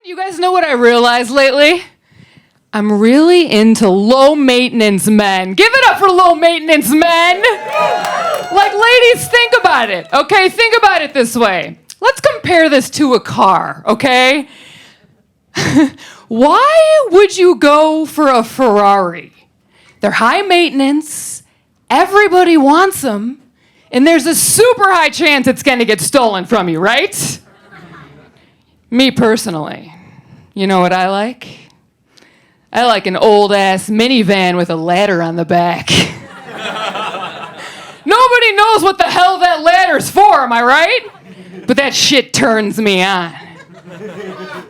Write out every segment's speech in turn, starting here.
You guys know what I realized lately? I'm really into low-maintenance men. Give it up for low-maintenance men! Like, ladies, think about it, okay? Think about it this way. Let's compare this to a car, okay? Why would you go for a Ferrari? They're high maintenance, everybody wants them, and there's a super high chance it's gonna get stolen from you, right? Me personally, you know what I like? I like an old-ass minivan with a ladder on the back. Nobody knows what the hell that ladder's for, am I right? But that shit turns me on.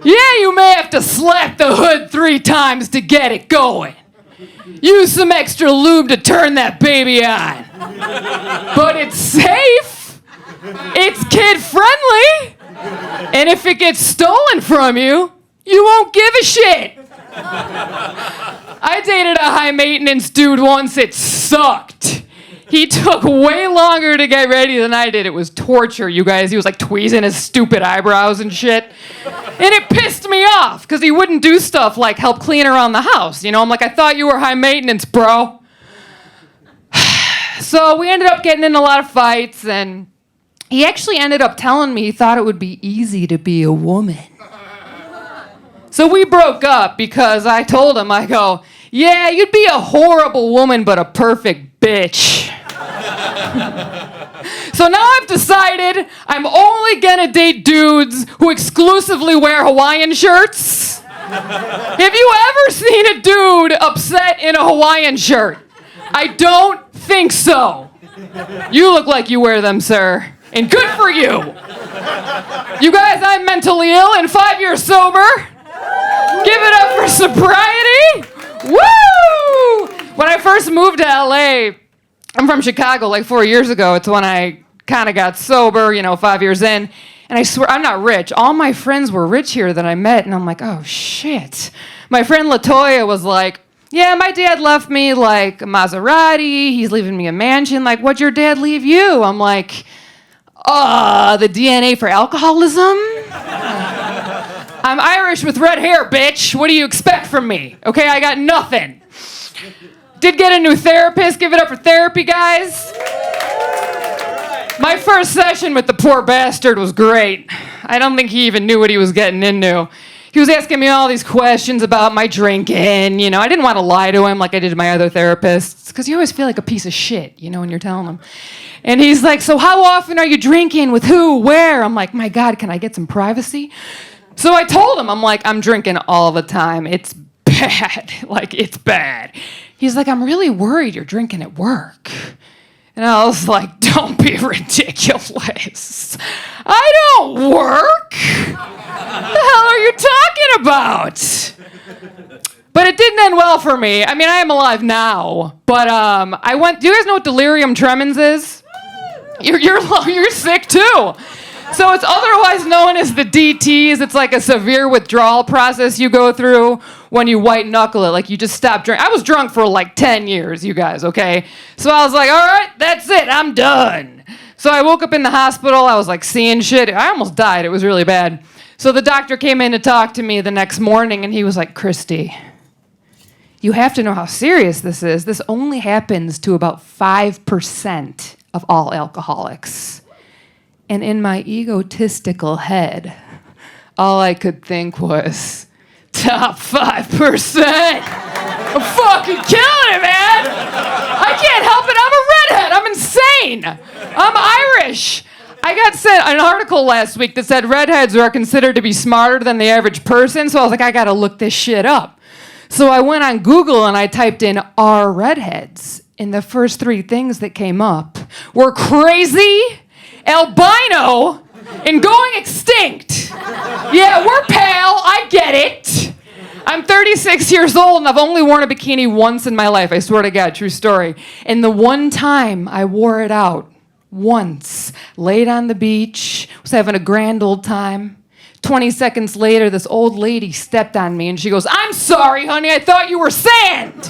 Yeah, you may have to slap the hood 3 times to get it going. Use some extra lube to turn that baby on. But it's safe. It's kid-friendly. And if it gets stolen from you, you won't give a shit. I dated a high-maintenance dude once. It sucked. He took way longer to get ready than I did. It was torture, you guys. He was like tweezing his stupid eyebrows and shit. And it pissed me off because he wouldn't do stuff like help clean around the house. You know, I'm like, I thought you were high maintenance, bro. So we ended up getting in a lot of fights, and he actually ended up telling me he thought it would be easy to be a woman. So we broke up because I told him, I go, yeah, you'd be a horrible woman, but a perfect bitch. So now I've decided I'm only gonna date dudes who exclusively wear Hawaiian shirts. Have you ever seen a dude upset in a Hawaiian shirt? I don't think so. You look like you wear them, sir. And good for you. You guys, I'm mentally ill and 5 years sober. Give it up for sobriety. Woo! When I first moved to LA, I'm from Chicago, like 4 years ago. It's when I kind of got sober, 5 years in. And I swear, I'm not rich. All my friends were rich here that I met. And I'm like, oh, shit. My friend LaToya was like, yeah, my dad left me, like, a Maserati. He's leaving me a mansion. Like, what'd your dad leave you? I'm like, the DNA for alcoholism? I'm Irish with red hair, bitch. What do you expect from me? Okay, I got nothing. Did get a new therapist. Give it up for therapy, guys. My first session with the poor bastard was great. I don't think he even knew what he was getting into. He was asking me all these questions about my drinking. I didn't want to lie to him like I did to my other therapists, because you always feel like a piece of shit, when you're telling him. And he's like, so how often are you drinking? With who? Where? I'm like, my God, can I get some privacy? So I told him, I'm like, I'm drinking all the time. It's bad. Like, it's bad. He's like, I'm really worried you're drinking at work. And I was like, don't be ridiculous. I don't work. What the hell are you talking about? But it didn't end well for me. I mean, I am alive now. But do you guys know what delirium tremens is? You're sick too. So it's otherwise known as the DTs. It's like a severe withdrawal process you go through when you white knuckle it. Like, you just stop drinking. I was drunk for like 10 years, you guys, okay? So I was like, all right, that's it. I'm done. So I woke up in the hospital. I was like seeing shit. I almost died. It was really bad. So the doctor came in to talk to me the next morning, and he was like, Kristy, you have to know how serious this is. This only happens to about 5% of all alcoholics. And in my egotistical head, all I could think was, top 5%. I'm fucking killing it, man. I can't help it. I'm a redhead. I'm insane. I'm Irish. I got sent an article last week that said redheads are considered to be smarter than the average person. So I was like, I got to look this shit up. So I went on Google and I typed in, are redheads? And the first 3 things that came up were crazy, albino, and going extinct. Yeah, we're pale. I get it. I'm 36 years old, and I've only worn a bikini once in my life. I swear to God, true story. And the one time I wore it out, once, laid on the beach, was having a grand old time. 20 seconds later, this old lady stepped on me, and she goes, I'm sorry, honey, I thought you were sand.